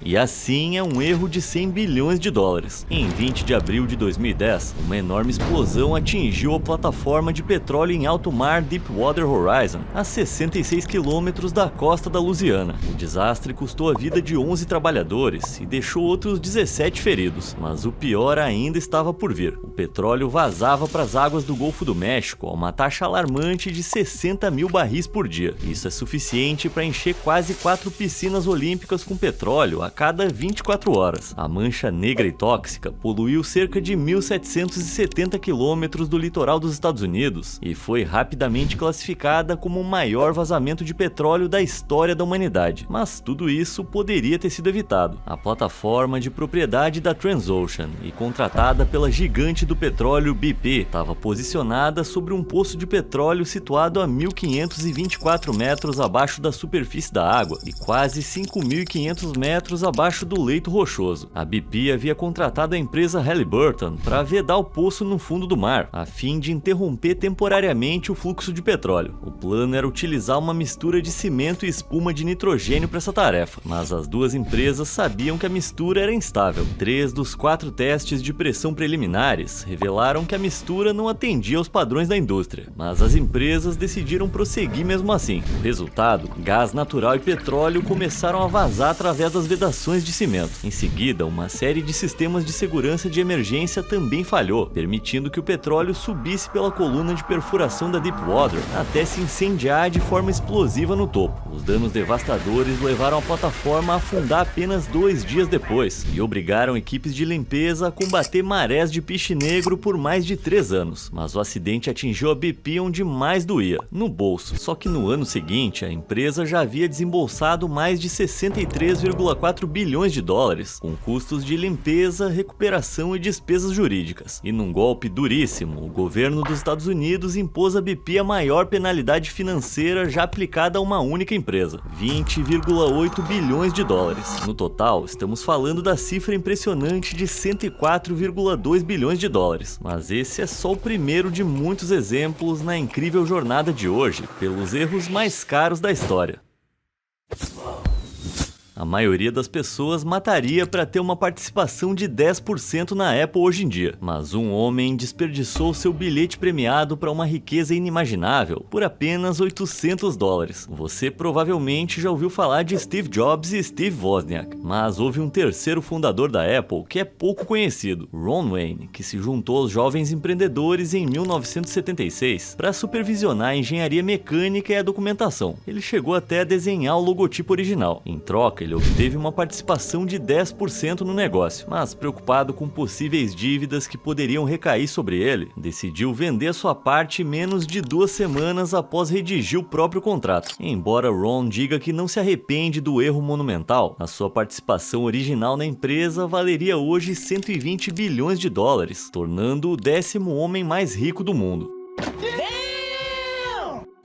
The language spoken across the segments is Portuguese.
E assim é um erro de 100 bilhões de dólares. Em 20 de abril de 2010, uma enorme explosão atingiu a plataforma de petróleo em alto mar Deepwater Horizon, a 66 quilômetros da costa da Louisiana. O desastre custou a vida de 11 trabalhadores e deixou outros 17 feridos, mas o pior ainda estava por vir. O petróleo vazava para as águas do Golfo do México a uma taxa alarmante de 60 mil barris por dia. Isso é suficiente para encher quase 4 piscinas olímpicas com petróleo a cada 24 horas. A mancha negra e tóxica poluiu cerca de 1.770 quilômetros do litoral dos Estados Unidos e foi rapidamente classificada como o maior vazamento de petróleo da história da humanidade. Mas tudo isso poderia ter sido evitado. A plataforma de propriedade da Transocean e contratada pela gigante do petróleo BP estava posicionada sobre um poço de petróleo situado a 1.524 metros abaixo da superfície da água e quase 5.500 metros abaixo do leito rochoso. A BP havia contratado a empresa Halliburton para vedar o poço no fundo do mar, a fim de interromper temporariamente o fluxo de petróleo. O plano era utilizar uma mistura de cimento e espuma de nitrogênio para essa tarefa, mas as duas empresas sabiam que a mistura era instável. 3 dos 4 testes de pressão preliminares revelaram que a mistura não atendia aos padrões da indústria, mas as empresas decidiram prosseguir mesmo assim. O resultado, gás natural e petróleo começaram a vazar através das vedações de cimento. Em seguida, uma série de sistemas de segurança de emergência também falhou, permitindo que o petróleo subisse pela coluna de perfuração da Deepwater até se incendiar de forma explosiva no topo. Os danos devastadores levaram a plataforma a afundar apenas 2 dias depois e obrigaram equipes de limpeza a combater marés de piche negro por mais de 3 anos. Mas o acidente atingiu a BP onde mais doía, no bolso. Só que no ano seguinte, a empresa já havia desembolsado mais de 63,4 bilhões de dólares, com custos de limpeza, recuperação e despesas jurídicas. E num golpe duríssimo, o governo dos Estados Unidos impôs à BP a maior penalidade financeira já aplicada a uma única empresa, 20,8 bilhões de dólares. No total, estamos falando da cifra impressionante de 104,2 bilhões de dólares. Mas esse é só o primeiro de muitos exemplos na incrível jornada de hoje, pelos erros mais caros da história. A maioria das pessoas mataria para ter uma participação de 10% na Apple hoje em dia, mas um homem desperdiçou seu bilhete premiado para uma riqueza inimaginável por apenas 800 dólares. Você provavelmente já ouviu falar de Steve Jobs e Steve Wozniak, mas houve um terceiro fundador da Apple que é pouco conhecido, Ron Wayne, que se juntou aos jovens empreendedores em 1976 para supervisionar a engenharia mecânica e a documentação. Ele chegou até a desenhar o logotipo original. Em troca, ele obteve uma participação de 10% no negócio, mas preocupado com possíveis dívidas que poderiam recair sobre ele, decidiu vender sua parte menos de 2 semanas após redigir o próprio contrato. Embora Ron diga que não se arrepende do erro monumental, a sua participação original na empresa valeria hoje 120 bilhões de dólares, tornando-o o 10º homem mais rico do mundo.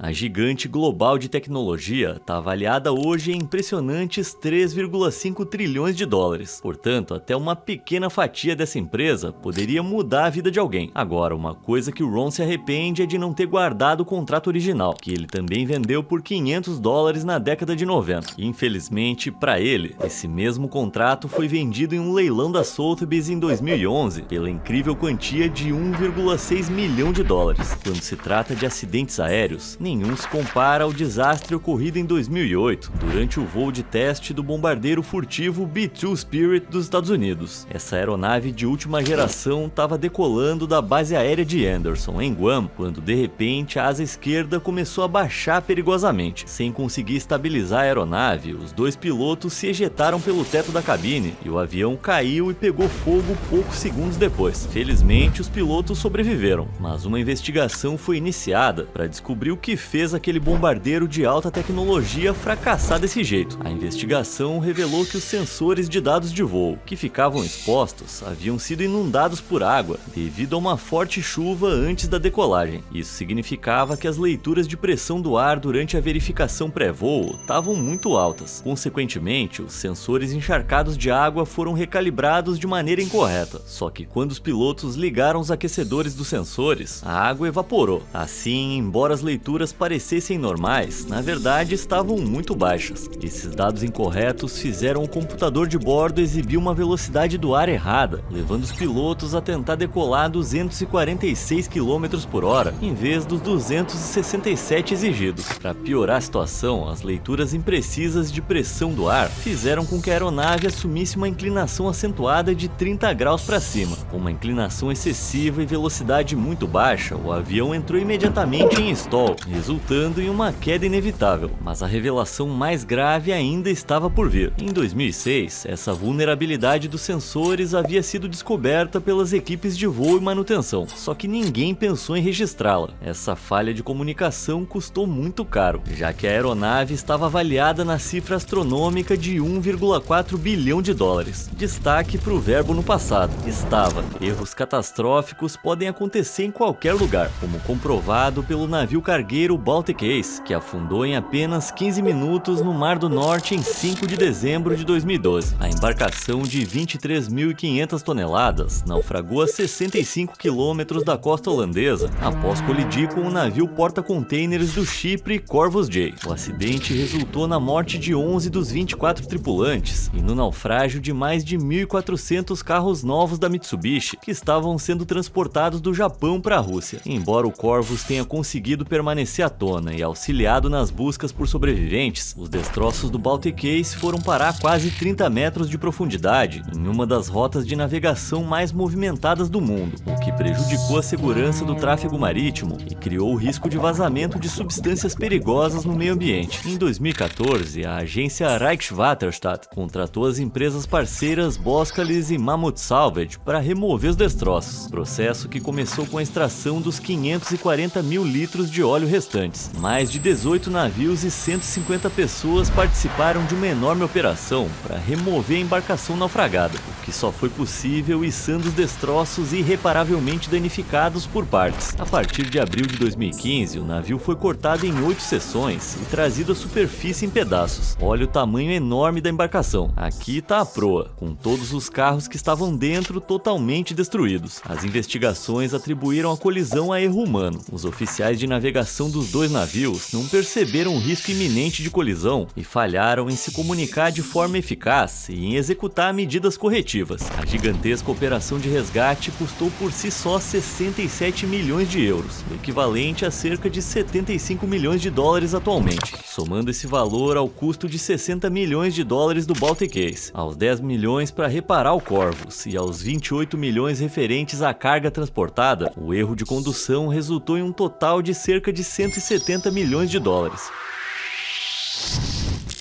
A gigante global de tecnologia está avaliada hoje em impressionantes 3,5 trilhões de dólares. Portanto, até uma pequena fatia dessa empresa poderia mudar a vida de alguém. Agora, uma coisa que o Ron se arrepende é de não ter guardado o contrato original, que ele também vendeu por 500 dólares na década de 90. Infelizmente, para ele, esse mesmo contrato foi vendido em um leilão da Sotheby's em 2011 pela incrível quantia de 1,6 milhão de dólares. Quando se trata de acidentes aéreos, nenhum se compara ao desastre ocorrido em 2008, durante o voo de teste do bombardeiro furtivo B-2 Spirit dos Estados Unidos. Essa aeronave de última geração estava decolando da base aérea de Anderson, em Guam, quando de repente a asa esquerda começou a baixar perigosamente. Sem conseguir estabilizar a aeronave, os 2 pilotos se ejetaram pelo teto da cabine e o avião caiu e pegou fogo poucos segundos depois. Felizmente, os pilotos sobreviveram, mas uma investigação foi iniciada para descobrir o que fez aquele bombardeiro de alta tecnologia fracassar desse jeito. A investigação revelou que os sensores de dados de voo, que ficavam expostos, haviam sido inundados por água devido a uma forte chuva antes da decolagem. Isso significava que as leituras de pressão do ar durante a verificação pré-voo estavam muito altas. Consequentemente, os sensores encharcados de água foram recalibrados de maneira incorreta. Só que quando os pilotos ligaram os aquecedores dos sensores, a água evaporou. Assim, embora as leituras métricas parecessem normais, na verdade estavam muito baixas. Esses dados incorretos fizeram o computador de bordo exibir uma velocidade do ar errada, levando os pilotos a tentar decolar a 246 km por hora, em vez dos 267 exigidos. Para piorar a situação, as leituras imprecisas de pressão do ar fizeram com que a aeronave assumisse uma inclinação acentuada de 30 graus para cima. Com uma inclinação excessiva e velocidade muito baixa, o avião entrou imediatamente em stall, resultando em uma queda inevitável. Mas a revelação mais grave ainda estava por vir. Em 2006, essa vulnerabilidade dos sensores havia sido descoberta pelas equipes de voo e manutenção, só que ninguém pensou em registrá-la. Essa falha de comunicação custou muito caro, já que a aeronave estava avaliada na cifra astronômica de 1,4 bilhão de dólares. Destaque para o verbo no passado: estava. Erros catastróficos podem acontecer em qualquer lugar, como comprovado pelo navio cargueiro Baltic Ace, que afundou em apenas 15 minutos no Mar do Norte em 5 de dezembro de 2012. A embarcação de 23.500 toneladas naufragou a 65 quilômetros da costa holandesa após colidir com o navio porta-containers do Chipre Corvus J. O acidente resultou na morte de 11 dos 24 tripulantes e no naufrágio de mais de 1.400 carros novos da Mitsubishi que estavam sendo transportados do Japão para a Rússia. Embora o Corvus tenha conseguido permanecer à tona e auxiliado nas buscas por sobreviventes, os destroços do Baltic Ace foram parar a quase 30 metros de profundidade em uma das rotas de navegação mais movimentadas do mundo, o que prejudicou a segurança do tráfego marítimo e criou o risco de vazamento de substâncias perigosas no meio ambiente. Em 2014, a agência Reichswasserstaat contratou as empresas parceiras Boskalis e Mammoth Salvage para remover os destroços, processo que começou com a extração dos 540 mil litros de óleo restantes. Mais de 18 navios e 150 pessoas participaram de uma enorme operação para remover a embarcação naufragada, o que só foi possível içando os destroços irreparavelmente danificados por partes. A partir de abril de 2015, o navio foi cortado em 8 seções e trazido à superfície em pedaços. Olha o tamanho enorme da embarcação. Aqui está a proa, com todos os carros que estavam dentro totalmente destruídos. As investigações atribuíram a colisão a erro humano. Os oficiais de navegação dos dois navios não perceberam o risco iminente de colisão e falharam em se comunicar de forma eficaz e em executar medidas corretivas. A gigantesca operação de resgate custou por si só 67 milhões de euros, o equivalente a cerca de 75 milhões de dólares atualmente. Somando esse valor ao custo de 60 milhões de dólares do Baltic Ace, aos 10 milhões para reparar o Corvus e aos 28 milhões referentes à carga transportada, o erro de condução resultou em um total de cerca de 170 milhões de dólares.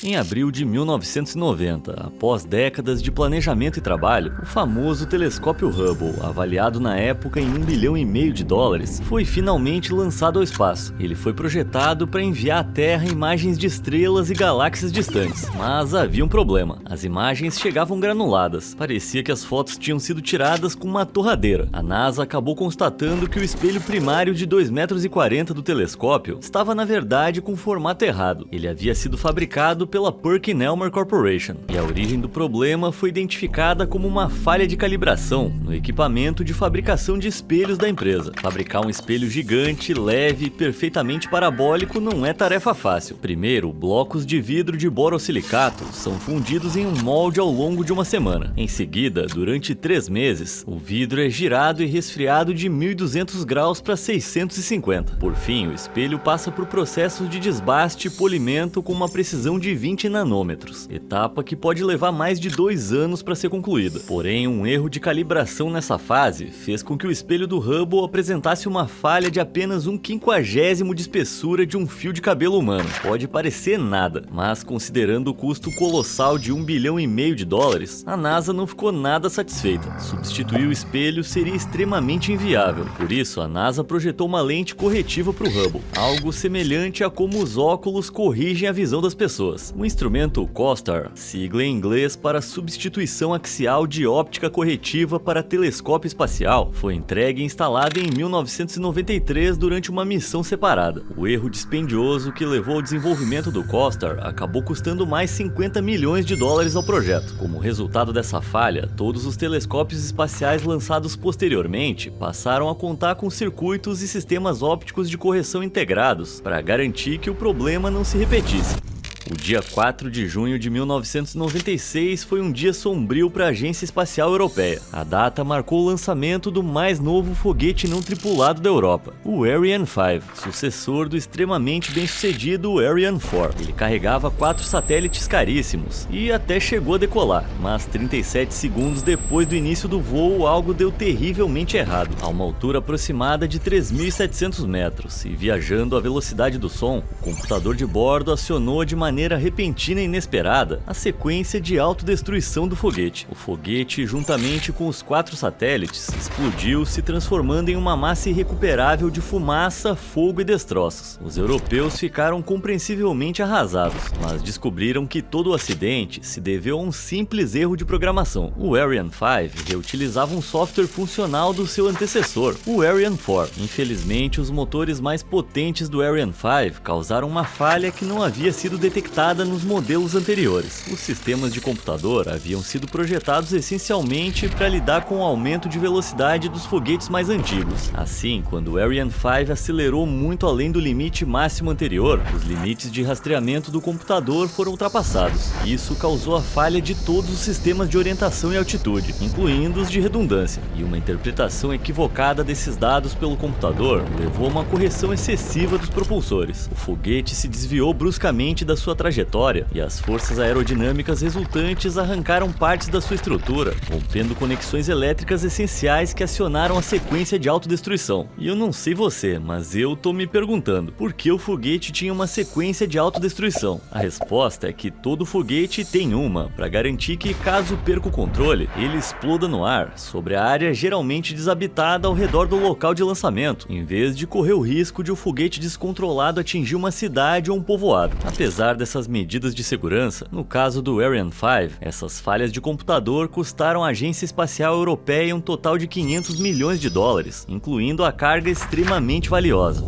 Em abril de 1990, após décadas de planejamento e trabalho, o famoso telescópio Hubble, avaliado na época em 1,5 bilhão de dólares, foi finalmente lançado ao espaço. Ele foi projetado para enviar à Terra imagens de estrelas e galáxias distantes, mas havia um problema: as imagens chegavam granuladas. Parecia que as fotos tinham sido tiradas com uma torradeira. A NASA acabou constatando que o espelho primário de 2,40 metros do telescópio estava na verdade com o formato errado. Ele havia sido fabricado pela Perkin-Elmer Corporation, e a origem do problema foi identificada como uma falha de calibração no equipamento de fabricação de espelhos da empresa. Fabricar um espelho gigante, leve e perfeitamente parabólico não é tarefa fácil. Primeiro, blocos de vidro de borosilicato são fundidos em um molde ao longo de uma semana. Em seguida, durante 3 meses, o vidro é girado e resfriado de 1.200 graus para 650. Por fim, o espelho passa por processos de desbaste e polimento com uma precisão de 20 nanômetros, etapa que pode levar mais de 2 anos para ser concluída. Porém, um erro de calibração nessa fase fez com que o espelho do Hubble apresentasse uma falha de apenas 1/50 de espessura de um fio de cabelo humano. Pode parecer nada, mas considerando o custo colossal de 1,5 bilhão de dólares, a NASA não ficou nada satisfeita. Substituir o espelho seria extremamente inviável. Por isso, a NASA projetou uma lente corretiva para o Hubble, algo semelhante a como os óculos corrigem a visão das pessoas. dólares. O instrumento COSTAR, sigla em inglês para substituição axial de óptica corretiva para telescópio espacial, foi entregue e instalado em 1993 durante uma missão separada. O erro dispendioso que levou ao desenvolvimento do COSTAR acabou custando mais 50 milhões de dólares ao projeto. Como resultado dessa falha, todos os telescópios espaciais lançados posteriormente passaram a contar com circuitos e sistemas ópticos de correção integrados para garantir que o problema não se repetisse. O dia 4 de junho de 1996 foi um dia sombrio para a Agência Espacial Europeia. A data marcou o lançamento do mais novo foguete não tripulado da Europa, o Ariane 5, sucessor do extremamente bem-sucedido Ariane 4. Ele carregava 4 satélites caríssimos e até chegou a decolar, mas 37 segundos depois do início do voo algo deu terrivelmente errado. A uma altura aproximada de 3.700 metros e viajando à velocidade do som, o computador de bordo acionou de maneira repentina e inesperada a sequência de autodestruição do foguete. O foguete, juntamente com os 4 satélites, explodiu, se transformando em uma massa irrecuperável de fumaça, fogo e destroços. Os europeus ficaram compreensivelmente arrasados, mas descobriram que todo o acidente se deveu a um simples erro de programação. O Ariane 5 reutilizava um software funcional do seu antecessor, o Ariane 4. Infelizmente, os motores mais potentes do Ariane 5 causaram uma falha que não havia sido detectada nos modelos anteriores. Os sistemas de computador haviam sido projetados essencialmente para lidar com o aumento de velocidade dos foguetes mais antigos. Assim, quando o Ariane 5 acelerou muito além do limite máximo anterior, os limites de rastreamento do computador foram ultrapassados. Isso causou a falha de todos os sistemas de orientação e altitude, incluindo os de redundância, e uma interpretação equivocada desses dados pelo computador levou a uma correção excessiva dos propulsores. O foguete se desviou bruscamente da sua trajetória e as forças aerodinâmicas resultantes arrancaram partes da sua estrutura, rompendo conexões elétricas essenciais que acionaram a sequência de autodestruição. E eu não sei você, mas eu tô me perguntando, por que o foguete tinha uma sequência de autodestruição? A resposta é que todo foguete tem uma, para garantir que, caso perca o controle, ele exploda no ar, sobre a área geralmente desabitada ao redor do local de lançamento, em vez de correr o risco de o foguete descontrolado atingir uma cidade ou um povoado. Apesar dessas medidas de segurança, no caso do Ariane 5, essas falhas de computador custaram à Agência Espacial Europeia um total de 500 milhões de dólares, incluindo a carga extremamente valiosa.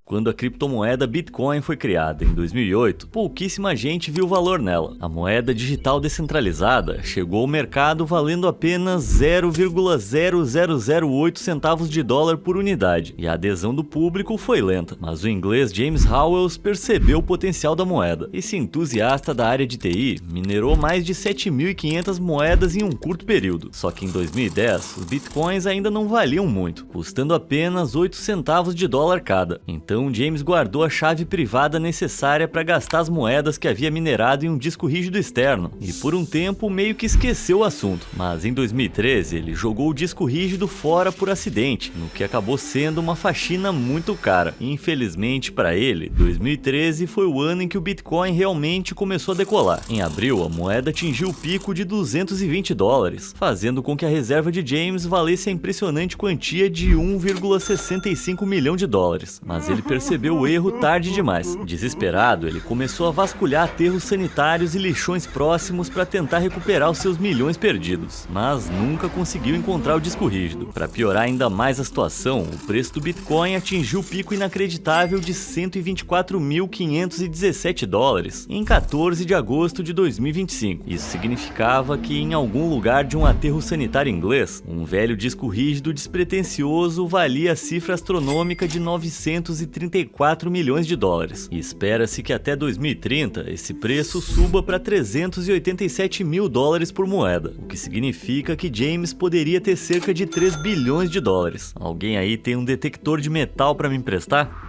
Quando a criptomoeda Bitcoin foi criada em 2008, pouquíssima gente viu valor nela. A moeda digital descentralizada chegou ao mercado valendo apenas 0,0008 centavos de dólar por unidade, e a adesão do público foi lenta. Mas o inglês James Howells percebeu o potencial da moeda. Esse entusiasta da área de TI minerou mais de 7.500 moedas em um curto período. Só que em 2010, os bitcoins ainda não valiam muito, custando apenas 8 centavos de dólar cada. Então James guardou a chave privada necessária para gastar as moedas que havia minerado em um disco rígido externo, e por um tempo meio que esqueceu o assunto. Mas em 2013 ele jogou o disco rígido fora por acidente, no que acabou sendo uma faxina muito cara. Infelizmente para ele, 2013 foi o ano em que o Bitcoin realmente começou a decolar. Em abril, a moeda atingiu o pico de 220 dólares, fazendo com que a reserva de James valesse a impressionante quantia de 1,65 milhão de dólares. Mas ele percebeu o erro tarde demais. Desesperado, ele começou a vasculhar aterros sanitários e lixões próximos para tentar recuperar os seus milhões perdidos, mas nunca conseguiu encontrar o disco rígido. Para piorar ainda mais a situação, o preço do Bitcoin atingiu o pico inacreditável de 124.517 dólares em 14 de agosto de 2025. Isso significava que em algum lugar de um aterro sanitário inglês, um velho disco rígido despretensioso valia a cifra astronômica de 934 milhões de dólares. E espera-se que até 2030 esse preço suba para 387 mil dólares por moeda, o que significa que James poderia ter cerca de 3 bilhões de dólares. Alguém aí tem um detector de metal para me emprestar?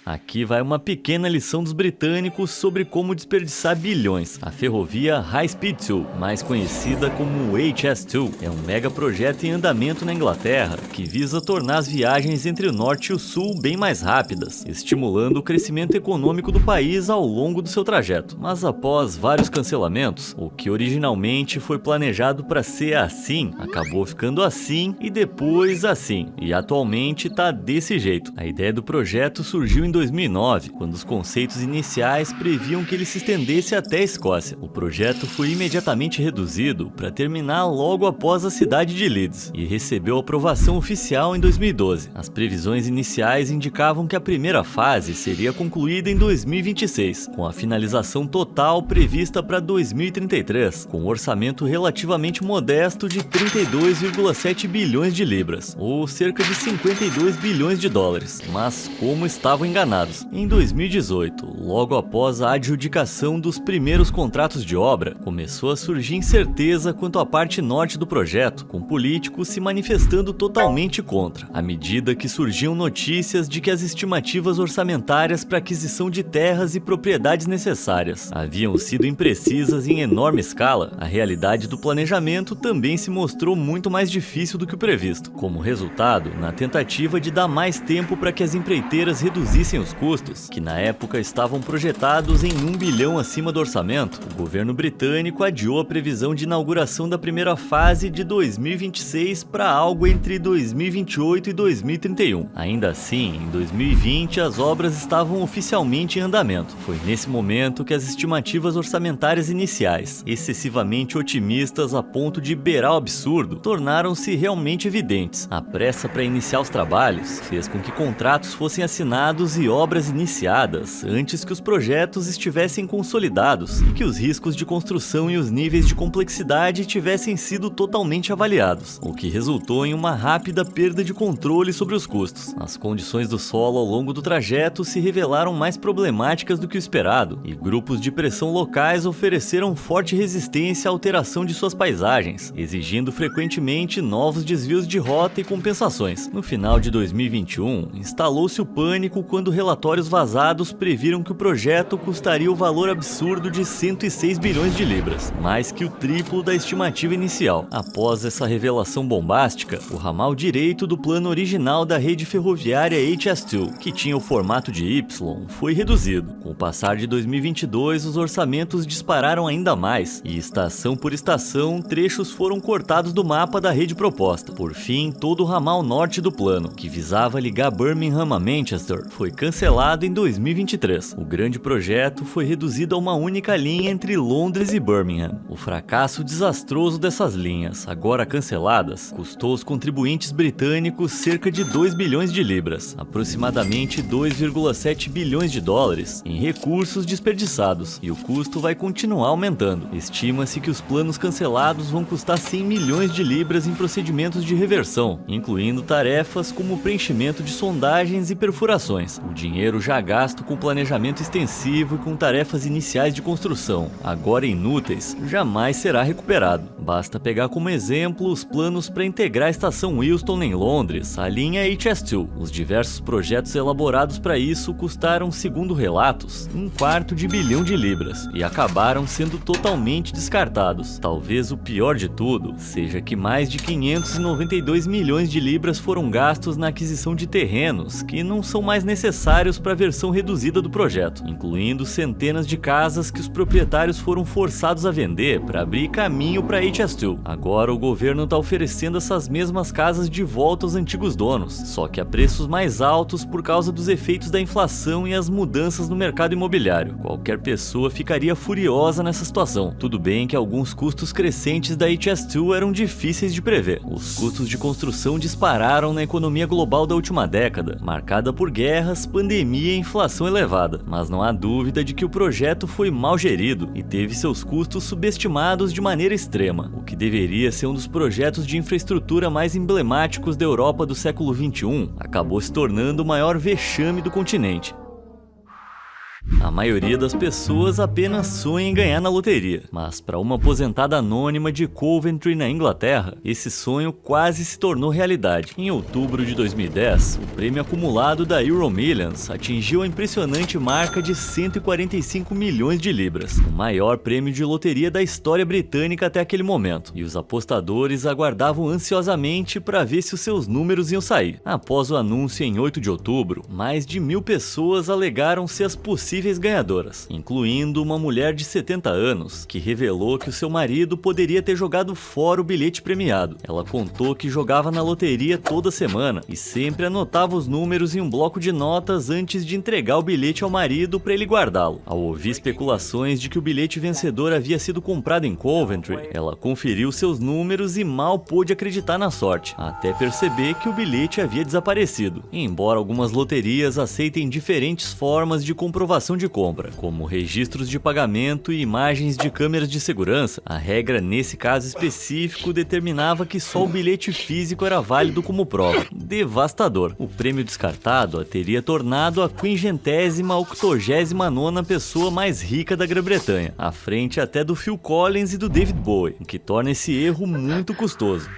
Aqui vai uma pequena lição dos britânicos sobre como desperdiçar bilhões. A ferrovia High Speed 2, mais conhecida como HS2, é um mega projeto em andamento na Inglaterra que visa tornar as viagens entre o norte e o sul bem mais rápidas, estimulando o crescimento econômico do país ao longo do seu trajeto. Mas após vários cancelamentos, o que originalmente foi planejado para ser assim, acabou ficando assim e depois assim, e atualmente tá desse jeito. A ideia do projeto surgiu em 2009, quando os conceitos iniciais previam que ele se estendesse até a Escócia. O projeto foi imediatamente reduzido para terminar logo após a cidade de Leeds e recebeu aprovação oficial em 2012. As previsões iniciais indicavam que a primeira fase seria concluída em 2026, com a finalização total prevista para 2033, com um orçamento relativamente modesto de 32,7 bilhões de libras, ou cerca de 52 bilhões de dólares. Mas como estavam enganados? Em 2018, logo após a adjudicação dos primeiros contratos de obra, começou a surgir incerteza quanto à parte norte do projeto, com políticos se manifestando totalmente contra, à medida que surgiam notícias de que as estimativas orçamentárias para aquisição de terras e propriedades necessárias haviam sido imprecisas em enorme escala. A realidade do planejamento também se mostrou muito mais difícil do que o previsto. Como resultado, na tentativa de dar mais tempo para que as empreiteiras reduzissem os custos, que na época estavam projetados em 1 bilhão acima do orçamento, o governo britânico adiou a previsão de inauguração da primeira fase de 2026 para algo entre 2028 e 2031. Ainda assim, em 2020, as obras estavam oficialmente em andamento. Foi nesse momento que as estimativas orçamentárias iniciais, excessivamente otimistas a ponto de beirar o absurdo, tornaram-se realmente evidentes. A pressa para iniciar os trabalhos fez com que contratos fossem assinados e obras iniciadas antes que os projetos estivessem consolidados e que os riscos de construção e os níveis de complexidade tivessem sido totalmente avaliados, o que resultou em uma rápida perda de controle sobre os custos. As condições do solo ao longo do trajeto se revelaram mais problemáticas do que o esperado, e grupos de pressão locais ofereceram forte resistência à alteração de suas paisagens, exigindo frequentemente novos desvios de rota e compensações. No final de 2021, instalou-se o pânico quando relatórios vazados previram que o projeto custaria o valor absurdo de 106 bilhões de libras, mais que o triplo da estimativa inicial. Após essa revelação bombástica, o ramal direito do plano original da rede ferroviária HS2, que tinha o formato de Y, foi reduzido. Com o passar de 2022, os orçamentos dispararam ainda mais, e estação por estação, trechos foram cortados do mapa da rede proposta. Por fim, todo o ramal norte do plano, que visava ligar Birmingham a Manchester, foi cancelado em 2023. O grande projeto foi reduzido a uma única linha entre Londres e Birmingham. O fracasso desastroso dessas linhas, agora canceladas, custou aos contribuintes britânicos cerca de 2 bilhões de libras, aproximadamente 2,7 bilhões de dólares, em recursos desperdiçados, e o custo vai continuar aumentando. Estima-se que os planos cancelados vão custar 100 milhões de libras em procedimentos de reversão, incluindo tarefas como o preenchimento de sondagens e perfurações. O dinheiro já gasto com planejamento extensivo e com tarefas iniciais de construção, agora inúteis, jamais será recuperado. Basta pegar como exemplo os planos para integrar a estação Euston em Londres, a linha HS2. Os diversos projetos elaborados para isso custaram, segundo relatos, 1/4 bilhão de libras e acabaram sendo totalmente descartados. Talvez o pior de tudo seja que mais de 592 milhões de libras foram gastos na aquisição de terrenos que não são mais necessários para a versão reduzida do projeto, incluindo centenas de casas que os proprietários foram forçados a vender para abrir caminho para HS2. Agora o governo está oferecendo essas mesmas casas de volta aos antigos donos, só que a preços mais altos por causa dos efeitos da inflação e as mudanças no mercado imobiliário. Qualquer pessoa ficaria furiosa nessa situação. Tudo bem que alguns custos crescentes da HS2 eram difíceis de prever. Os custos de construção dispararam na economia global da última década, marcada por guerras, pandemia e inflação elevada, mas não há dúvida de que o projeto foi mal gerido e teve seus custos subestimados de maneira extrema. O que deveria ser um dos projetos de infraestrutura mais emblemáticos da Europa do século XXI acabou se tornando o maior vexame do continente. A maioria das pessoas apenas sonha em ganhar na loteria, mas para uma aposentada anônima de Coventry, na Inglaterra, esse sonho quase se tornou realidade. Em outubro de 2010, o prêmio acumulado da Euromillions atingiu a impressionante marca de 145 milhões de libras, o maior prêmio de loteria da história britânica até aquele momento, e os apostadores aguardavam ansiosamente para ver se os seus números iam sair. Após o anúncio em 8 de outubro, mais de 1.000 pessoas alegaram ser as possíveis possíveis ganhadoras, incluindo uma mulher de 70 anos, que revelou que o seu marido poderia ter jogado fora o bilhete premiado. Ela contou que jogava na loteria toda semana e sempre anotava os números em um bloco de notas antes de entregar o bilhete ao marido para ele guardá-lo. Ao ouvir especulações de que o bilhete vencedor havia sido comprado em Coventry, ela conferiu seus números e mal pôde acreditar na sorte, até perceber que o bilhete havia desaparecido. Embora algumas loterias aceitem diferentes formas de comprovação de compra, como registros de pagamento e imagens de câmeras de segurança, a regra nesse caso específico determinava que só o bilhete físico era válido como prova. Devastador. O prêmio descartado a teria tornado a 589ª pessoa mais rica da Grã-Bretanha, à frente até do Phil Collins e do David Bowie, o que torna esse erro muito custoso.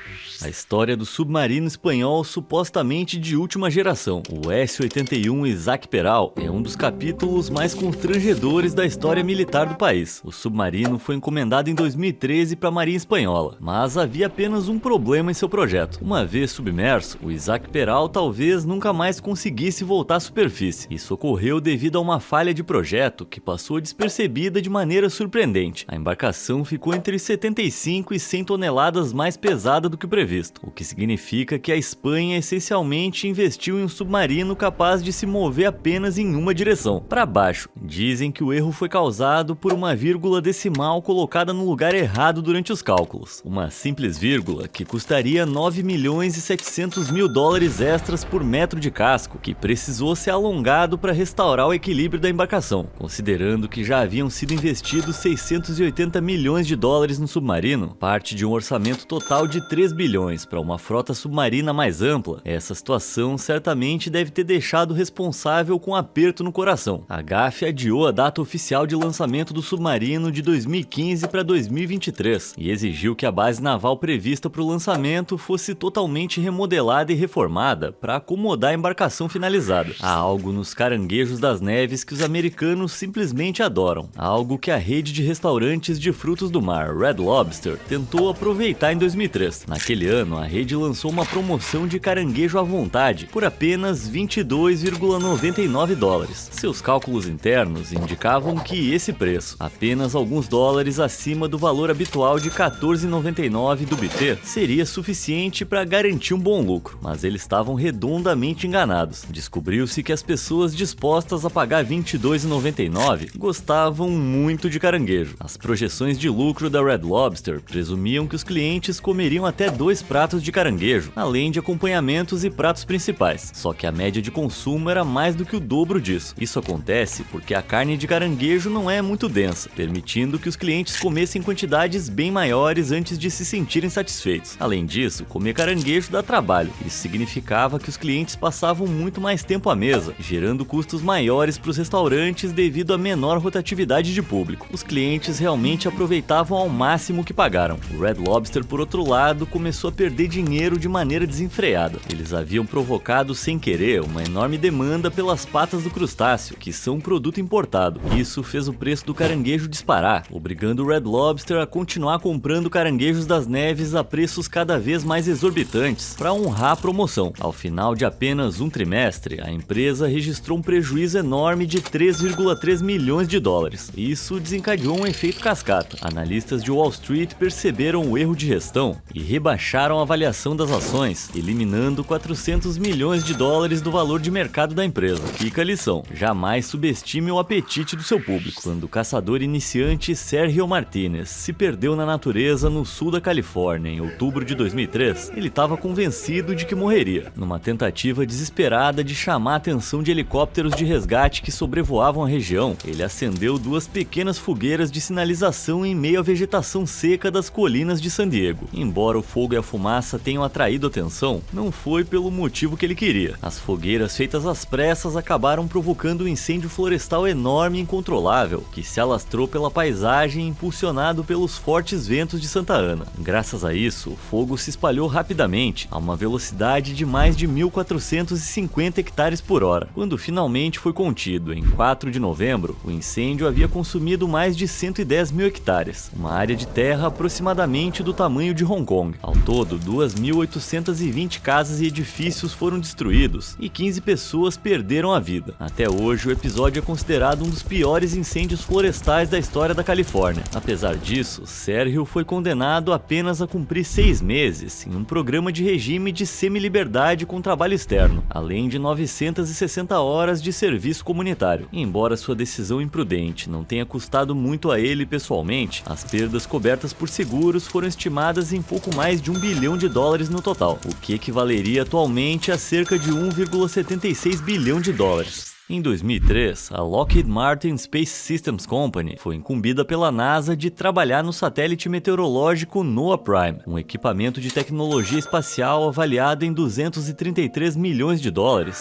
A história do submarino espanhol supostamente de última geração, o S-81 Isaac Peral, é um dos capítulos mais constrangedores da história militar do país. O submarino foi encomendado em 2013 para a Marinha Espanhola, mas havia apenas um problema em seu projeto. Uma vez submerso, o Isaac Peral talvez nunca mais conseguisse voltar à superfície. Isso ocorreu devido a uma falha de projeto que passou despercebida de maneira surpreendente. A embarcação ficou entre 75 e 100 toneladas mais pesada do que o previsto, o que significa que a Espanha essencialmente investiu em um submarino capaz de se mover apenas em uma direção, para baixo. Dizem que o erro foi causado por uma vírgula decimal colocada no lugar errado durante os cálculos. Uma simples vírgula que custaria 9.700.000 dólares extras por metro de casco, que precisou ser alongado para restaurar o equilíbrio da embarcação. Considerando que já haviam sido investidos 680 milhões de dólares no submarino, parte de um orçamento total de 3 bilhões para uma frota submarina mais ampla, essa situação certamente deve ter deixado o responsável com um aperto no coração. A GAF adiou a data oficial de lançamento do submarino de 2015 para 2023 e exigiu que a base naval prevista para o lançamento fosse totalmente remodelada e reformada para acomodar a embarcação finalizada. Há algo nos caranguejos das neves que os americanos simplesmente adoram, algo que a rede de restaurantes de frutos do mar, Red Lobster, tentou aproveitar em 2003. Naquele ano, a rede lançou uma promoção de caranguejo à vontade por apenas 22,99 dólares. Seus cálculos internos indicavam que esse preço, apenas alguns dólares acima do valor habitual de 14,99 do buffet, seria suficiente para garantir um bom lucro, mas eles estavam redondamente enganados. Descobriu-se que as pessoas dispostas a pagar 22,99 gostavam muito de caranguejo. As projeções de lucro da Red Lobster presumiam que os clientes comeriam até 2 pratos de caranguejo, além de acompanhamentos e pratos principais. Só que a média de consumo era mais do que o dobro disso. Isso acontece porque a carne de caranguejo não é muito densa, permitindo que os clientes comessem quantidades bem maiores antes de se sentirem satisfeitos. Além disso, comer caranguejo dá trabalho. Isso significava que os clientes passavam muito mais tempo à mesa, gerando custos maiores para os restaurantes devido à menor rotatividade de público. Os clientes realmente aproveitavam ao máximo o que pagaram. O Red Lobster, por outro lado, começou a perder dinheiro de maneira desenfreada. Eles haviam provocado sem querer uma enorme demanda pelas patas do crustáceo, que são um produto importado. Isso fez o preço do caranguejo disparar, obrigando o Red Lobster a continuar comprando caranguejos das neves a preços cada vez mais exorbitantes para honrar a promoção. Ao final de apenas um trimestre, a empresa registrou um prejuízo enorme de 3,3 milhões de dólares. Isso desencadeou um efeito cascata. Analistas de Wall Street perceberam o erro de gestão e rebaixaram a avaliação das ações, eliminando 400 milhões de dólares do valor de mercado da empresa. Fica a lição: jamais subestime o apetite do seu público. Quando o caçador iniciante Sergio Martínez se perdeu na natureza no sul da Califórnia em outubro de 2003, ele estava convencido de que morreria. Numa tentativa desesperada de chamar a atenção de helicópteros de resgate que sobrevoavam a região, ele acendeu 2 pequenas fogueiras de sinalização em meio à vegetação seca das colinas de San Diego. Embora o fogo e a fumaça tenham atraído atenção, não foi pelo motivo que ele queria. As fogueiras feitas às pressas acabaram provocando um incêndio florestal enorme e incontrolável, que se alastrou pela paisagem impulsionado pelos fortes ventos de Santa Ana. Graças a isso, o fogo se espalhou rapidamente, a uma velocidade de mais de 1.450 hectares por hora. Quando finalmente foi contido, em 4 de novembro, o incêndio havia consumido mais de 110 mil hectares, uma área de terra aproximadamente do tamanho de Hong Kong. Ao todo, 2.820 casas e edifícios foram destruídos e 15 pessoas perderam a vida. Até hoje, o episódio é considerado um dos piores incêndios florestais da história da Califórnia. Apesar disso, Sergio foi condenado apenas a cumprir 6 meses em um programa de regime de semi-liberdade com trabalho externo, além de 960 horas de serviço comunitário. Embora sua decisão imprudente não tenha custado muito a ele pessoalmente, as perdas cobertas por seguros foram estimadas em pouco mais de $1 bilhão no total, o que equivaleria atualmente a cerca de 1,76 bilhão de dólares. Em 2003, a Lockheed Martin Space Systems Company foi incumbida pela NASA de trabalhar no satélite meteorológico NOAA Prime, um equipamento de tecnologia espacial avaliado em $233 milhões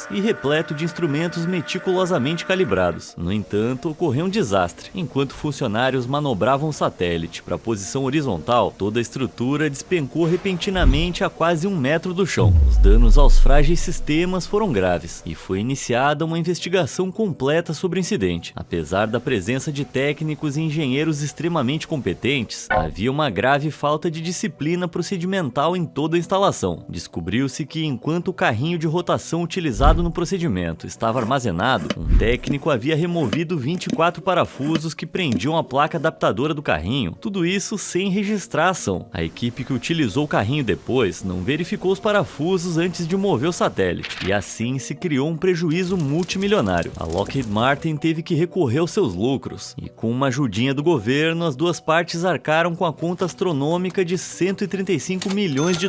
e repleto de instrumentos meticulosamente calibrados. No entanto, ocorreu um desastre. Enquanto funcionários manobravam o satélite para a posição horizontal, toda a estrutura despencou repentinamente a quase 1 metro do chão. Os danos aos frágeis sistemas foram graves e foi iniciada uma investigação completa sobre o incidente. Apesar da presença de técnicos e engenheiros extremamente competentes, havia uma grave falta de disciplina procedimental em toda a instalação. Descobriu-se que, enquanto o carrinho de rotação utilizado no procedimento estava armazenado, um técnico havia removido 24 parafusos que prendiam a placa adaptadora do carrinho, tudo isso sem registrar a ação. A equipe que utilizou o carrinho depois não verificou os parafusos antes de mover o satélite, e assim se criou um prejuízo multimilionário. A Lockheed Martin teve que recorrer aos seus lucros, e com uma ajudinha do governo, as duas partes arcaram com a conta astronômica de $135 milhões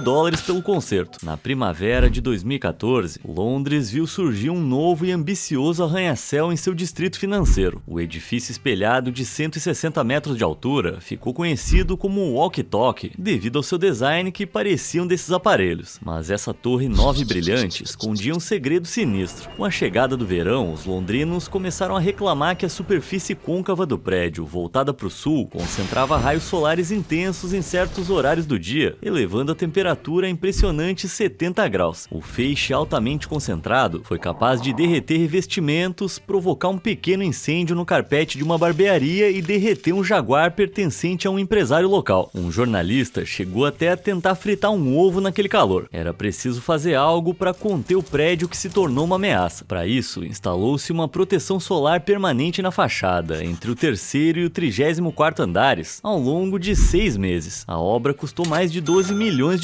pelo conserto. Na primavera de 2014, Londres viu surgir um novo e ambicioso arranha-céu em seu distrito financeiro. O edifício espelhado de 160 metros de altura ficou conhecido como Walkie-Talkie, devido ao seu design que parecia um desses aparelhos. Mas essa torre nova e brilhante escondia um segredo sinistro. Com a chegada do verão, os londrinos começaram a reclamar que a superfície côncava do prédio, voltada para o sul, concentrava raios solares intensos em certos horários do dia, elevando a temperatura a impressionantes 70 graus. O feixe altamente concentrado foi capaz de derreter revestimentos, provocar um pequeno incêndio no carpete de uma barbearia e derreter um jaguar pertencente a um empresário local. Um jornalista chegou até a tentar fritar um ovo naquele calor. Era preciso fazer algo para conter o prédio que se tornou uma ameaça. Para isso, instalou-se uma proteção solar permanente na fachada, entre o 3º e o 34º andares, ao longo de 6 meses. A obra custou mais de $12 milhões,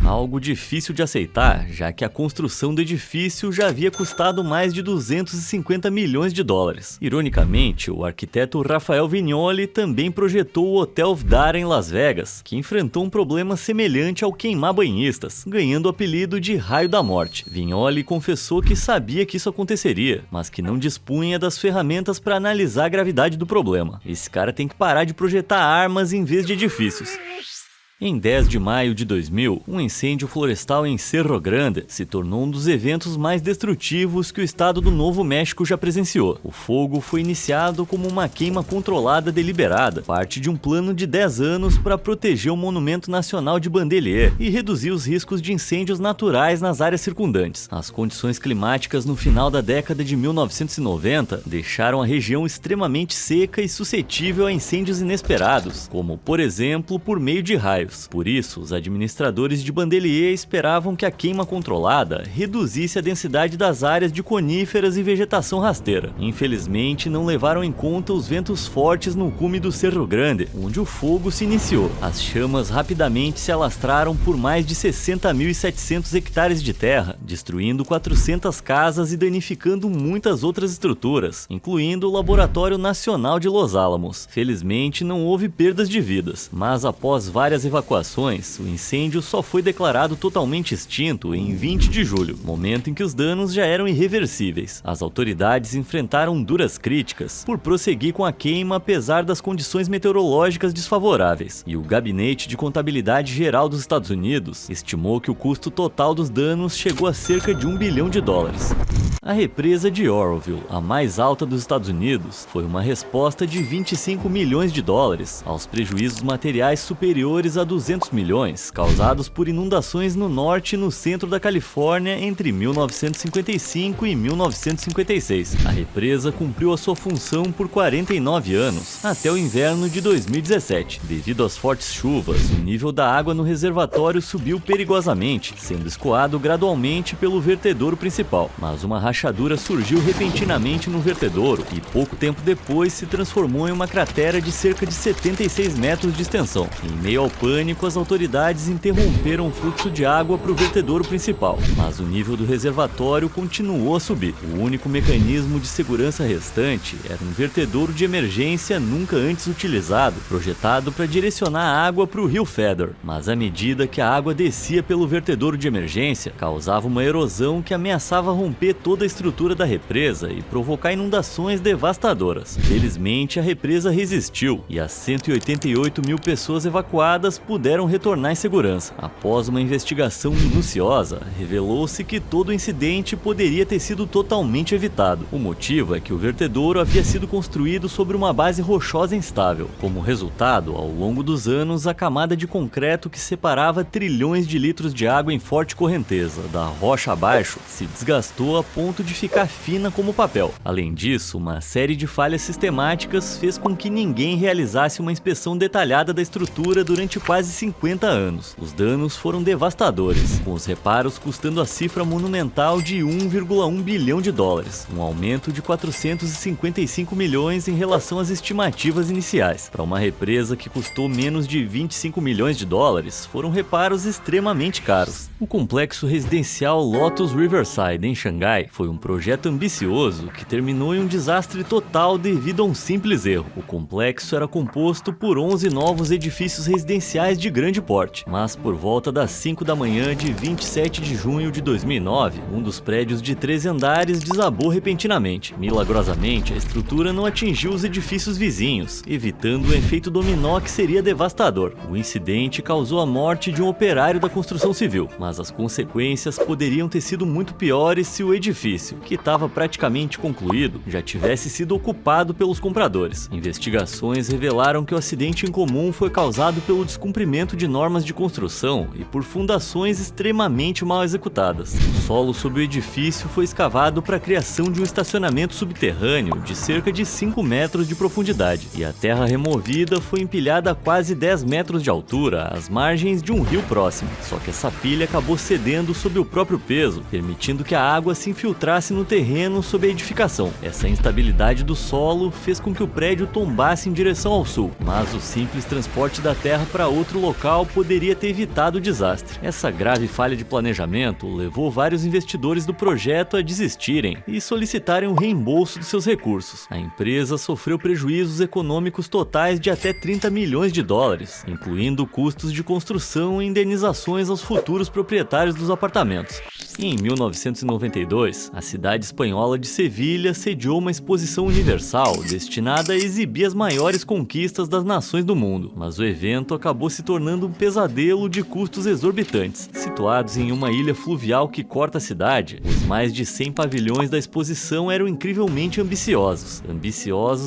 algo difícil de aceitar, já que a construção do edifício já havia custado mais de $250 milhões. Ironicamente, o arquiteto Rafael Viñoly também projetou o Hotel Vdara em Las Vegas, que enfrentou um problema semelhante ao queimar banhistas, ganhando o apelido de Raio da Morte. Viñoly confessou que sabia que isso aconteceria, mas que não dispunha das ferramentas para analisar a gravidade do problema. Esse cara tem que parar de projetar armas em vez de edifícios. Em 10 de maio de 2000, um incêndio florestal em Cerro Grande se tornou um dos eventos mais destrutivos que o estado do Novo México já presenciou. O fogo foi iniciado como uma queima controlada deliberada, parte de um plano de 10 anos para proteger o Monumento Nacional de Bandelier e reduzir os riscos de incêndios naturais nas áreas circundantes. As condições climáticas no final da década de 1990 deixaram a região extremamente seca e suscetível a incêndios inesperados, como, por exemplo, por meio de raios. Por isso, os administradores de Bandelier esperavam que a queima controlada reduzisse a densidade das áreas de coníferas e vegetação rasteira. Infelizmente, não levaram em conta os ventos fortes no cume do Cerro Grande, onde o fogo se iniciou. As chamas rapidamente se alastraram por mais de 60.700 hectares de terra, destruindo 400 casas e danificando muitas outras estruturas, incluindo o Laboratório Nacional de Los Alamos. Felizmente, não houve perdas de vidas, mas após várias evacuações, o incêndio só foi declarado totalmente extinto em 20 de julho, momento em que os danos já eram irreversíveis. As autoridades enfrentaram duras críticas por prosseguir com a queima apesar das condições meteorológicas desfavoráveis, e o Gabinete de Contabilidade Geral dos Estados Unidos estimou que o custo total dos danos chegou a cerca de $1 bilhão. A represa de Oroville, a mais alta dos Estados Unidos, foi uma resposta de $25 milhões aos prejuízos materiais superiores a 200 milhões, causados por inundações no norte e no centro da Califórnia entre 1955 e 1956. A represa cumpriu a sua função por 49 anos, até o inverno de 2017. Devido às fortes chuvas, o nível da água no reservatório subiu perigosamente, sendo escoado gradualmente pelo vertedouro principal. Mas uma rachadura surgiu repentinamente no vertedouro e pouco tempo depois se transformou em uma cratera de cerca de 76 metros de extensão. Em meio ao pânico, as autoridades interromperam o fluxo de água para o vertedouro principal, mas o nível do reservatório continuou a subir. O único mecanismo de segurança restante era um vertedouro de emergência nunca antes utilizado, projetado para direcionar a água para o rio Feather. Mas à medida que a água descia pelo vertedouro de emergência, causava uma erosão que ameaçava romper toda a estrutura da represa e provocar inundações devastadoras. Felizmente, a represa resistiu e as 188 mil pessoas evacuadas puderam retornar em segurança. Após uma investigação minuciosa, revelou-se que todo o incidente poderia ter sido totalmente evitado. O motivo é que o vertedouro havia sido construído sobre uma base rochosa instável. Como resultado, ao longo dos anos, a camada de concreto que separava trilhões de litros de água em forte correnteza da rocha abaixo se desgastou a ponto de ficar fina como papel. Além disso, uma série de falhas sistemáticas fez com que ninguém realizasse uma inspeção detalhada da estrutura durante quase 50 anos. Os danos foram devastadores, com os reparos custando a cifra monumental de 1,1 bilhão de dólares, um aumento de 455 milhões em relação às estimativas iniciais. Para uma represa que custou menos de 25 milhões de dólares, foram reparos extremamente caros. O complexo residencial Lotus Riverside, em Xangai, foi um projeto ambicioso que terminou em um desastre total devido a um simples erro. O complexo era composto por 11 novos edifícios residenciais de grande porte, mas por volta das 5 da manhã de 27 de junho de 2009, um dos prédios de 13 andares desabou repentinamente. Milagrosamente, a estrutura não atingiu os edifícios vizinhos, evitando o efeito dominó que seria devastador. O incidente causou a morte de um operário da construção civil, mas as consequências poderiam ter sido muito piores se o edifício, que estava praticamente concluído, já tivesse sido ocupado pelos compradores. Investigações revelaram que o acidente incomum foi causado pelo descumprimento de normas de construção e por fundações extremamente mal executadas. O solo sob o edifício foi escavado para a criação de um estacionamento subterrâneo de cerca de 5 metros de profundidade, e a terra removida foi empilhada a quase 10 metros de altura às margens de um rio próximo. Só que essa pilha acabou cedendo sob o próprio peso, permitindo que a água se infiltrasse no terreno sob a edificação. Essa instabilidade do solo fez com que o prédio tombasse em direção ao sul, mas o simples transporte da terra para outro local poderia ter evitado o desastre. Essa grave falha de planejamento levou vários investidores do projeto a desistirem e solicitarem o reembolso dos seus recursos. A empresa sofreu prejuízos econômicos totais de até 30 milhões de dólares, incluindo custos de construção e indenizações aos futuros proprietários dos apartamentos. Em 1992, a cidade espanhola de Sevilha sediou uma exposição universal destinada a exibir as maiores conquistas das nações do mundo, mas o evento acabou se tornando um pesadelo de custos exorbitantes. Situados em uma ilha fluvial que corta a cidade, os mais de 100 pavilhões da exposição eram incrivelmente ambiciosos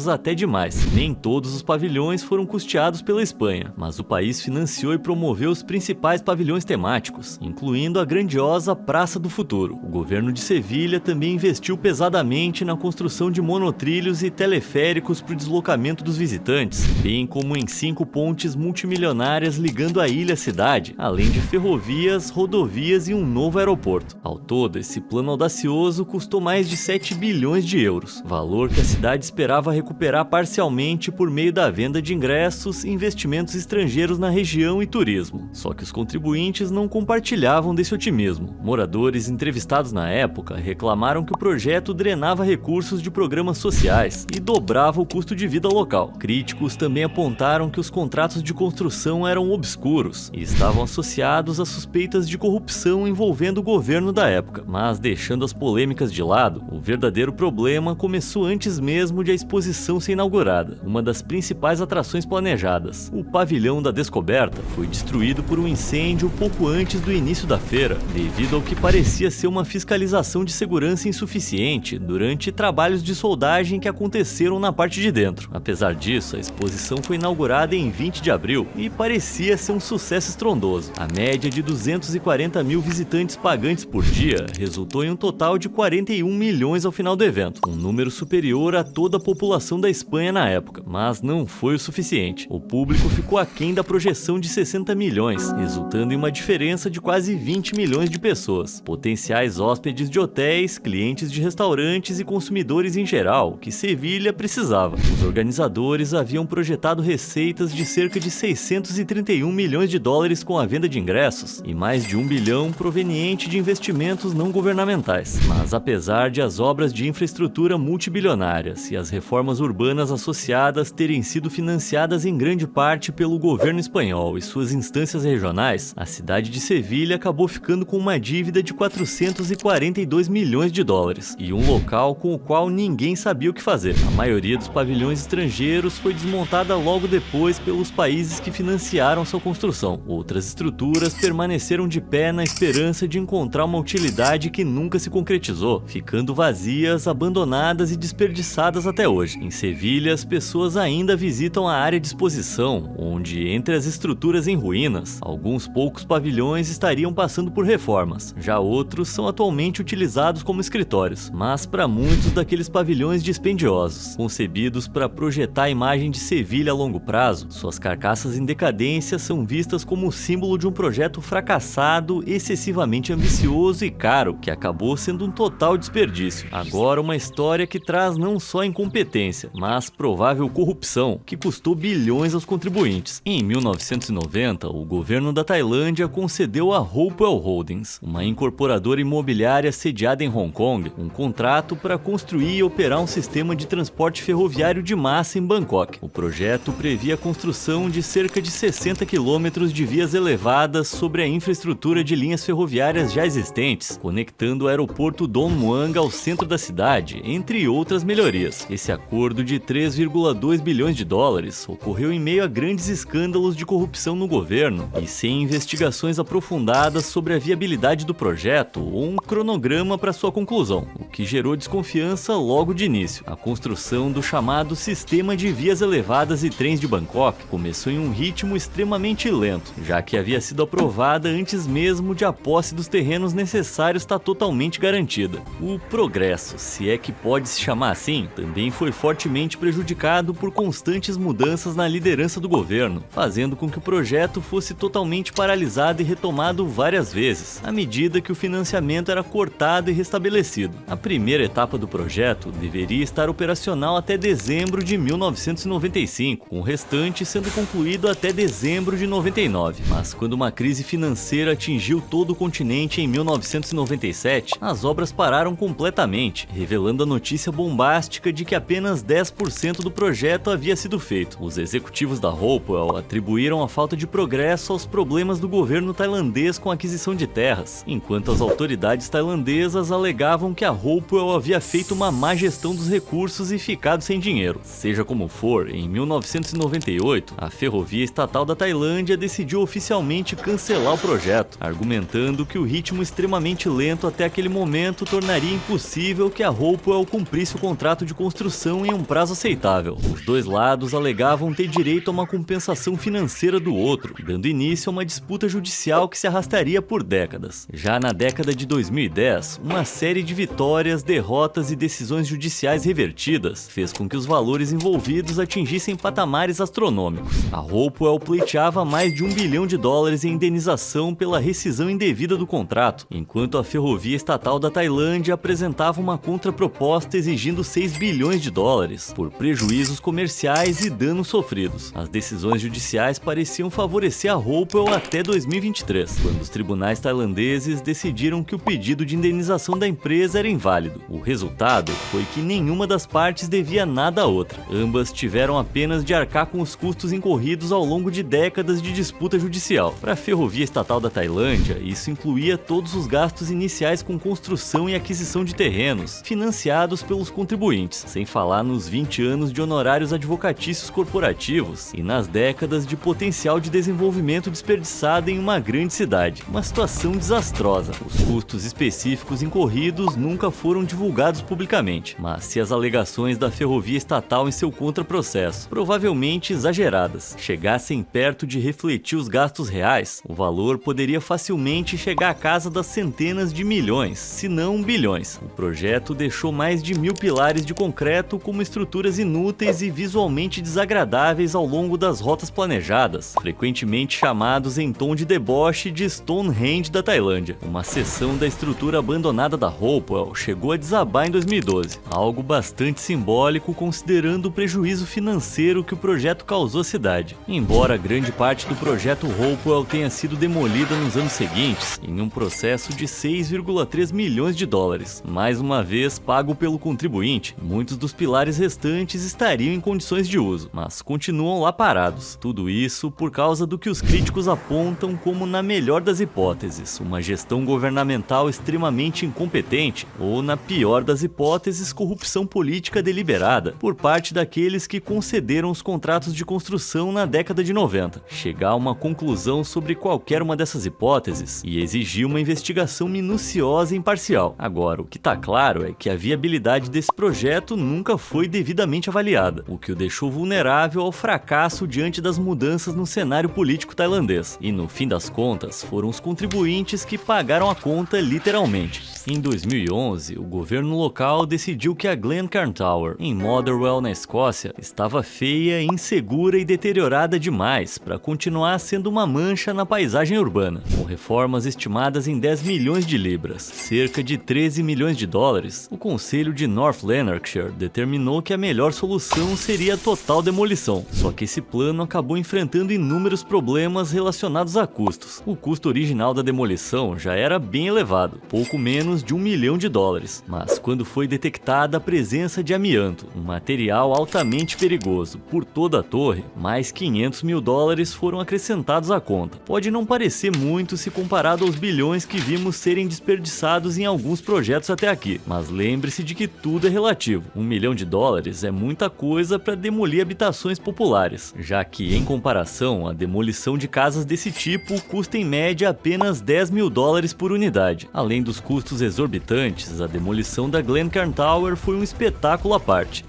até demais. Nem todos os pavilhões foram custeados pela Espanha, mas o país financiou e promoveu os principais pavilhões temáticos, incluindo a grandiosa Praça do Futuro. O governo de Sevilha também investiu pesadamente na construção de monotrilhos e teleféricos para o deslocamento dos visitantes, bem como em 5 pontes multimilionárias ligando a ilha à cidade, além de ferrovias, rodovias e um novo aeroporto. Ao todo, esse plano audacioso custou mais de 7 bilhões de euros, valor que a cidade esperava recuperar parcialmente por meio da venda de ingressos, investimentos estrangeiros na região e turismo. Só que os contribuintes não compartilhavam desse otimismo. Moradores entrevistados na época reclamaram que o projeto drenava recursos de programas sociais e dobrava o custo de vida local. Críticos também apontaram que os contratos de construção eram obscuros e estavam associados a suspeitas de corrupção envolvendo o governo da época. Mas, deixando as polêmicas de lado, o verdadeiro problema começou antes mesmo de a exposição ser inaugurada. Uma das principais atrações planejadas, o Pavilhão da Descoberta, foi destruído por um incêndio pouco antes do início da feira, devido ao que parecia parecia ser uma fiscalização de segurança insuficiente durante trabalhos de soldagem que aconteceram na parte de dentro. Apesar disso, a exposição foi inaugurada em 20 de abril e parecia ser um sucesso estrondoso. A média de 240 mil visitantes pagantes por dia resultou em um total de 41 milhões ao final do evento, um número superior a toda a população da Espanha na época, mas não foi o suficiente. O público ficou aquém da projeção de 60 milhões, resultando em uma diferença de quase 20 milhões de pessoas, potenciais hóspedes de hotéis, clientes de restaurantes e consumidores em geral, que Sevilha precisava. Os organizadores haviam projetado receitas de cerca de 631 milhões de dólares com a venda de ingressos e mais de 1 bilhão proveniente de investimentos não governamentais. Mas apesar de as obras de infraestrutura multibilionárias e as reformas urbanas associadas terem sido financiadas em grande parte pelo governo espanhol e suas instâncias regionais, a cidade de Sevilha acabou ficando com uma dívida de 442 milhões de dólares e um local com o qual ninguém sabia o que fazer. A maioria dos pavilhões estrangeiros foi desmontada logo depois pelos países que financiaram sua construção. Outras estruturas permaneceram de pé na esperança de encontrar uma utilidade que nunca se concretizou, ficando vazias, abandonadas e desperdiçadas até hoje. Em Sevilha, as pessoas ainda visitam a área de exposição, onde, entre as estruturas em ruínas, alguns poucos pavilhões estariam passando por reformas. Já outros são atualmente utilizados como escritórios, mas para muitos daqueles pavilhões dispendiosos, concebidos para projetar a imagem de Sevilha a longo prazo, suas carcaças em decadência são vistas como o símbolo de um projeto fracassado, excessivamente ambicioso e caro, que acabou sendo um total desperdício. Agora uma história que traz não só incompetência, mas provável corrupção, que custou bilhões aos contribuintes. Em 1990, o governo da Tailândia concedeu a Hopewell Holdings, uma incorporadora imobiliária sediada em Hong Kong, um contrato para construir e operar um sistema de transporte ferroviário de massa em Bangkok. O projeto previa a construção de cerca de 60 quilômetros de vias elevadas sobre a infraestrutura de linhas ferroviárias já existentes, conectando o aeroporto Don Muang ao centro da cidade, entre outras melhorias. Esse acordo de 3,2 bilhões de dólares ocorreu em meio a grandes escândalos de corrupção no governo e sem investigações aprofundadas sobre a viabilidade do projeto ou um cronograma para sua conclusão, o que gerou desconfiança logo de início. A construção do chamado Sistema de Vias Elevadas e Trens de Bangkok começou em um ritmo extremamente lento, já que havia sido aprovada antes mesmo de a posse dos terrenos necessários estar totalmente garantida. O progresso, se é que pode se chamar assim, também foi fortemente prejudicado por constantes mudanças na liderança do governo, fazendo com que o projeto fosse totalmente paralisado e retomado várias vezes, à medida que o financiamento era cortado e restabelecido. A primeira etapa do projeto deveria estar operacional até dezembro de 1995, com o restante sendo concluído até dezembro de 99. Mas quando uma crise financeira atingiu todo o continente em 1997, as obras pararam completamente, revelando a notícia bombástica de que apenas 10% do projeto havia sido feito. Os executivos da Hopewell atribuíram a falta de progresso aos problemas do governo tailandês com a aquisição de terras, enquanto as autoridades tailandesas alegavam que a Hopewell havia feito uma má gestão dos recursos e ficado sem dinheiro. Seja como for, em 1998, a Ferrovia Estatal da Tailândia decidiu oficialmente cancelar o projeto, argumentando que o ritmo extremamente lento até aquele momento tornaria impossível que a Hopewell cumprisse o contrato de construção em um prazo aceitável. Os dois lados alegavam ter direito a uma compensação financeira do outro, dando início a uma disputa judicial que se arrastaria por décadas. Já na década de 2010, uma série de vitórias, derrotas e decisões judiciais revertidas fez com que os valores envolvidos atingissem patamares astronômicos. A Hopewell pleiteava mais de 1 bilhão de dólares em indenização pela rescisão indevida do contrato, enquanto a Ferrovia Estatal da Tailândia apresentava uma contraproposta exigindo 6 bilhões de dólares por prejuízos comerciais e danos sofridos. As decisões judiciais pareciam favorecer a Hopewell até 2023, quando os tribunais tailandeses decidiram que o pedido de indenização da empresa era inválido. O resultado foi que nenhuma das partes devia nada à outra. Ambas tiveram apenas de arcar com os custos incorridos ao longo de décadas de disputa judicial. Para a Ferrovia Estatal da Tailândia, isso incluía todos os gastos iniciais com construção e aquisição de terrenos, financiados pelos contribuintes, sem falar nos 20 anos de honorários advocatícios corporativos e nas décadas de potencial de desenvolvimento desperdiçado em uma grande cidade. Uma situação desastrosa. sigilosa. Os custos específicos incorridos nunca foram divulgados publicamente, mas se as alegações da ferrovia estatal em seu contraprocesso, provavelmente exageradas, chegassem perto de refletir os gastos reais, o valor poderia facilmente chegar à casa das centenas de milhões, se não bilhões. O projeto deixou mais de 1000 pilares de concreto como estruturas inúteis e visualmente desagradáveis ao longo das rotas planejadas, frequentemente chamados em tom de deboche de Stonehenge da Tailândia. Uma seção da estrutura abandonada da Hopewell chegou a desabar em 2012, algo bastante simbólico considerando o prejuízo financeiro que o projeto causou à cidade. Embora grande parte do projeto Hopewell tenha sido demolida nos anos seguintes, em um processo de 6,3 milhões de dólares, mais uma vez pago pelo contribuinte, muitos dos pilares restantes estariam em condições de uso, mas continuam lá parados. Tudo isso por causa do que os críticos apontam como, na melhor das hipóteses, uma gestão governamental extremamente incompetente, ou, na pior das hipóteses, corrupção política deliberada por parte daqueles que concederam os contratos de construção na década de 90. Chegar a uma conclusão sobre qualquer uma dessas hipóteses e exigir uma investigação minuciosa e imparcial. Agora, o que está claro é que a viabilidade desse projeto nunca foi devidamente avaliada, o que o deixou vulnerável ao fracasso diante das mudanças no cenário político tailandês. E no fim das contas, foram os contribuintes que pagaram a conta literalmente. Em 2011, o governo local decidiu que a Glencairn Tower, em Motherwell, na Escócia, estava feia, insegura e deteriorada demais para continuar sendo uma mancha na paisagem urbana. Com reformas estimadas em 10 milhões de libras, cerca de 13 milhões de dólares, o Conselho de North Lanarkshire determinou que a melhor solução seria a total demolição. Só que esse plano acabou enfrentando inúmeros problemas relacionados a custos. O custo original da demolição já era bem elevado, pouco menos de 1 milhão de dólares, mas quando foi detectada a presença de amianto, um material altamente perigoso, por toda a torre, mais 500 mil dólares foram acrescentados à conta. Pode não parecer muito se comparado aos bilhões que vimos serem desperdiçados em alguns projetos até aqui, mas lembre-se de que tudo é relativo. 1 milhão de dólares é muita coisa para demolir habitações populares, já que, em comparação, a demolição de casas desse tipo custa em média apenas 10 mil dólares por unidade. Além dos custos exorbitantes, a demolição da Glencairn Tower foi um espetáculo à parte.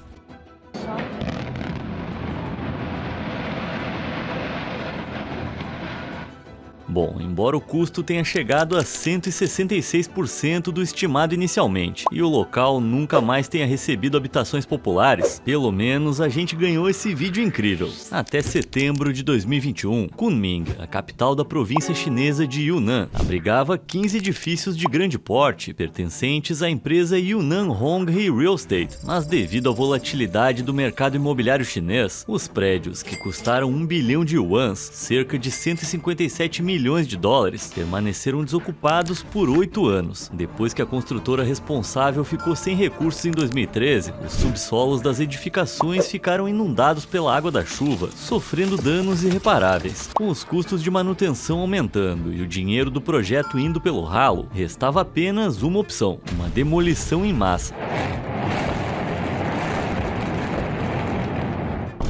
Bom, embora o custo tenha chegado a 166% do estimado inicialmente, e o local nunca mais tenha recebido habitações populares, pelo menos a gente ganhou esse vídeo incrível. Até setembro de 2021, Kunming, a capital da província chinesa de Yunnan, abrigava 15 edifícios de grande porte pertencentes à empresa Yunnan Honghe Real Estate, mas devido à volatilidade do mercado imobiliário chinês, os prédios que custaram 1 bilhão de yuans, cerca de 157 milhões de dólares, permaneceram desocupados por 8 anos. Depois que a construtora responsável ficou sem recursos em 2013, os subsolos das edificações ficaram inundados pela água da chuva, sofrendo danos irreparáveis. Com os custos de manutenção aumentando e o dinheiro do projeto indo pelo ralo, restava apenas uma opção: uma demolição em massa.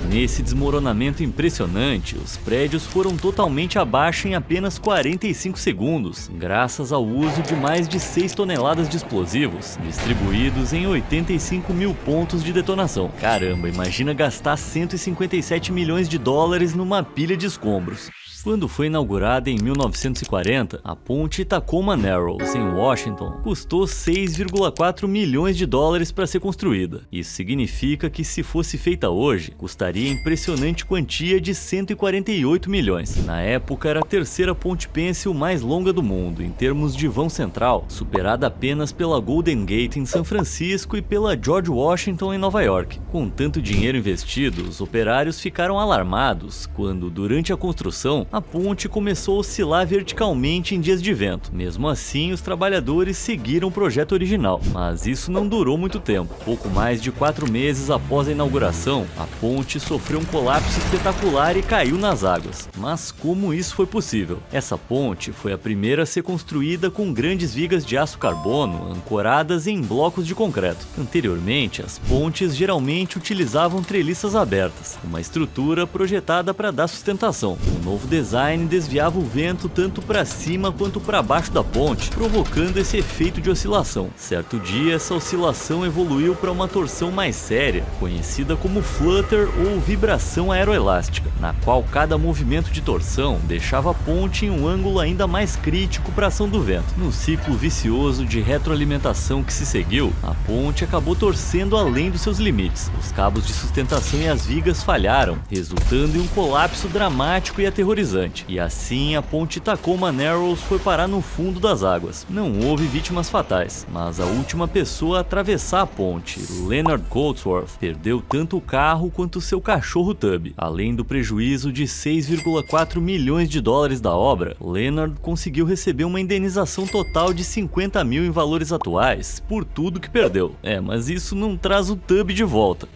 Nesse desmoronamento impressionante, os prédios foram totalmente abaixo em apenas 45 segundos, graças ao uso de mais de 6 toneladas de explosivos, distribuídos em 85 mil pontos de detonação. Caramba, imagina gastar 157 milhões de dólares numa pilha de escombros. Quando foi inaugurada em 1940, a ponte Tacoma Narrows, em Washington, custou 6,4 milhões de dólares para ser construída. Isso significa que, se fosse feita hoje, custaria a impressionante quantia de 148 milhões. Na época, era a terceira ponte pêncil mais longa do mundo, em termos de vão central, superada apenas pela Golden Gate em São Francisco e pela George Washington em Nova York. Com tanto dinheiro investido, os operários ficaram alarmados quando, durante a construção, a ponte começou a oscilar verticalmente em dias de vento. Mesmo assim, os trabalhadores seguiram o projeto original, mas isso não durou muito tempo. Pouco mais de 4 meses após a inauguração, a ponte sofreu um colapso espetacular e caiu nas águas. Mas como isso foi possível? Essa ponte foi a primeira a ser construída com grandes vigas de aço carbono ancoradas em blocos de concreto. Anteriormente, as pontes geralmente utilizavam treliças abertas, uma estrutura projetada para dar sustentação. O novo desenho design desviava o vento tanto para cima quanto para baixo da ponte, provocando esse efeito de oscilação. Certo dia, essa oscilação evoluiu para uma torção mais séria, conhecida como flutter ou vibração aeroelástica, na qual cada movimento de torção deixava a ponte em um ângulo ainda mais crítico para a ação do vento. No ciclo vicioso de retroalimentação que se seguiu, a ponte acabou torcendo além dos seus limites. Os cabos de sustentação e as vigas falharam, resultando em um colapso dramático e aterrorizante. E assim, a ponte Tacoma Narrows foi parar no fundo das águas. Não houve vítimas fatais, mas a última pessoa a atravessar a ponte, Leonard Cotsworth, perdeu tanto o carro quanto seu cachorro Tubby. Além do prejuízo de 6,4 milhões de dólares da obra, Leonard conseguiu receber uma indenização total de 50 mil em valores atuais por tudo que perdeu. Mas isso não traz o Tubby de volta.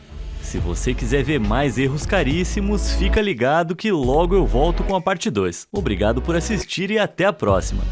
Se você quiser ver mais erros caríssimos, fica ligado que logo eu volto com a parte 2. Obrigado por assistir e até a próxima!